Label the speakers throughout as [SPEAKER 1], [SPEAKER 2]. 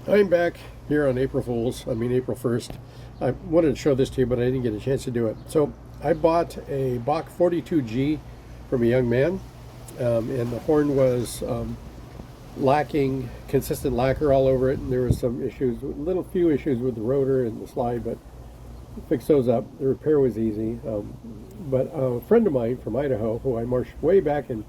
[SPEAKER 1] I'm back here on April 1st. I wanted to show this to you, but I didn't get a chance to do it. So I bought a Bach 42G from a young man, and the horn was lacking consistent lacquer all over it, and there was some issues, few issues with the rotor and the slide, but fixed those up. The repair was easy. But a friend of mine from Idaho, who I marched way back in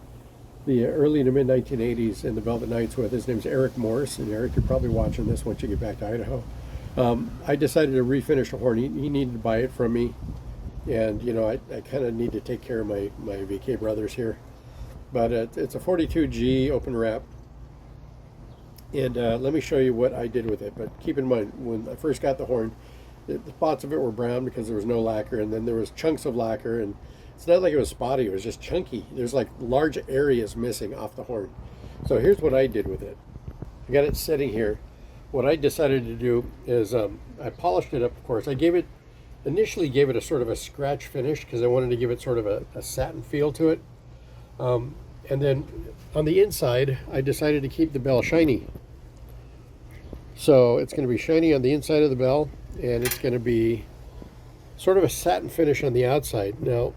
[SPEAKER 1] the early to mid 1980s in the Velvet Knights with, his name's Eric Morris, and Eric, you're probably watching this once you get back to Idaho. I decided to refinish the horn. He needed to buy it from me, and you know, I kind of need to take care of my VK brothers here. But it's a 42G open wrap, and let me show you what I did with it. But keep in mind, when I first got the horn, the spots of it were brown because there was no lacquer, and then there was chunks of lacquer, and it's not like it was spotty, it was just chunky. There's like large areas missing off the horn. So here's what I did with it. I got it sitting here. What I decided to do is I polished it up, of course. I initially gave it a sort of a scratch finish because I wanted to give it sort of a satin feel to it. And then on the inside, I decided to keep the bell shiny. So it's going to be shiny on the inside of the bell, and it's going to be sort of a satin finish on the outside. Now,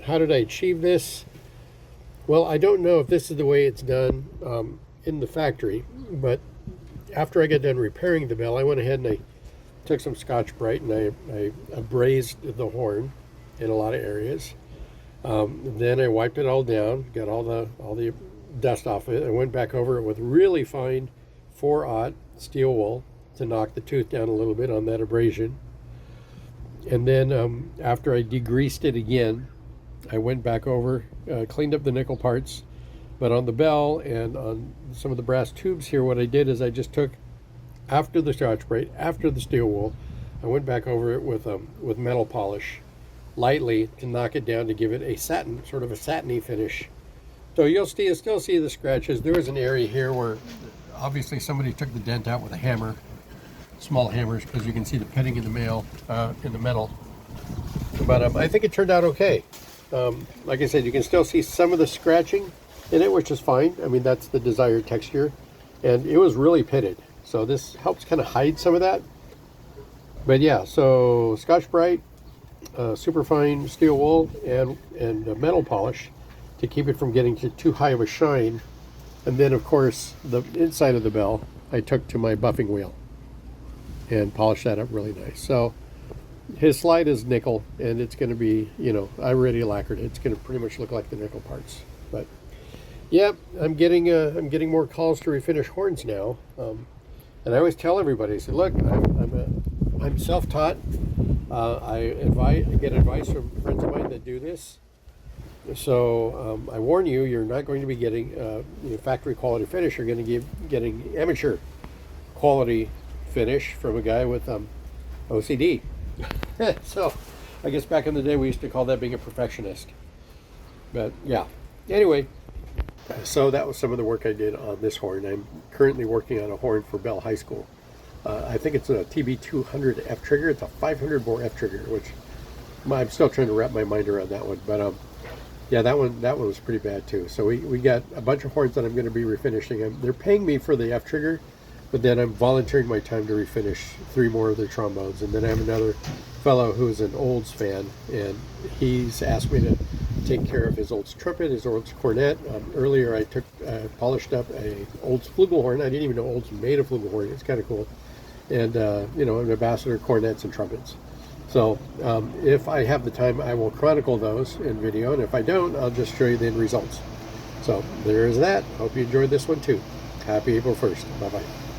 [SPEAKER 1] how did I achieve this? Well, I don't know if this is the way it's done in the factory, but after I got done repairing the bell, I went ahead and I took some Scotch-Brite and I abrased the horn in a lot of areas. Then I wiped it all down, got all the dust off it. I went back over it with really fine 4/0 steel wool to knock the tooth down a little bit on that abrasion. And then after I degreased it again, I went back over, cleaned up the nickel parts, but on the bell and on some of the brass tubes here, what I did is I just took, after the Scotch-Brite, after the steel wool, I went back over it with metal polish, lightly, to knock it down to give it a satin, sort of a satiny finish. So you'll still see the scratches. There was an area here where obviously somebody took the dent out with a hammer, small hammers, because you can see the pitting in the metal. But I think it turned out okay. Like I said, you can still see some of the scratching in it, which is fine. I mean, that's the desired texture, and it was really pitted, so this helps kind of hide some of that. But yeah, so Scotch-Brite, super fine steel wool, and metal polish to keep it from getting to too high of a shine. And then of course the inside of the bell I took to my buffing wheel and polished that up really nice. So his slide is nickel, and it's going to be, you know, I already lacquered it. It's going to pretty much look like the nickel parts. But yeah, I'm getting more calls to refinish horns now, and I always tell everybody, I say, look, I'm self-taught. I get advice from friends of mine that do this. So I warn you, you're not going to be getting factory quality finish. You're going to getting amateur quality finish from a guy with OCD. So I guess back in the day we used to call that being a perfectionist. But yeah, anyway, so that was some of the work I did on this horn. I'm currently working on a horn for Bell High School. I think it's a TB200 F trigger. It's a 500 bore F trigger, which I'm still trying to wrap my mind around that one. But yeah, that one was pretty bad too. So we got a bunch of horns that I'm going to be refinishing. They're paying me for the F trigger, but then I'm volunteering my time to refinish 3 more of their trombones. And then I have another fellow who's an Olds fan, and he's asked me to take care of his Olds trumpet, his Olds cornet. Earlier I polished up a Olds flugelhorn. I didn't even know Olds made a flugelhorn. It's kind of cool. And you know, an ambassador cornets and trumpets. So if I have the time, I will chronicle those in video, and if I don't, I'll just show you the end results. So there is that. Hope you enjoyed this one too. Happy April 1st. Bye-bye.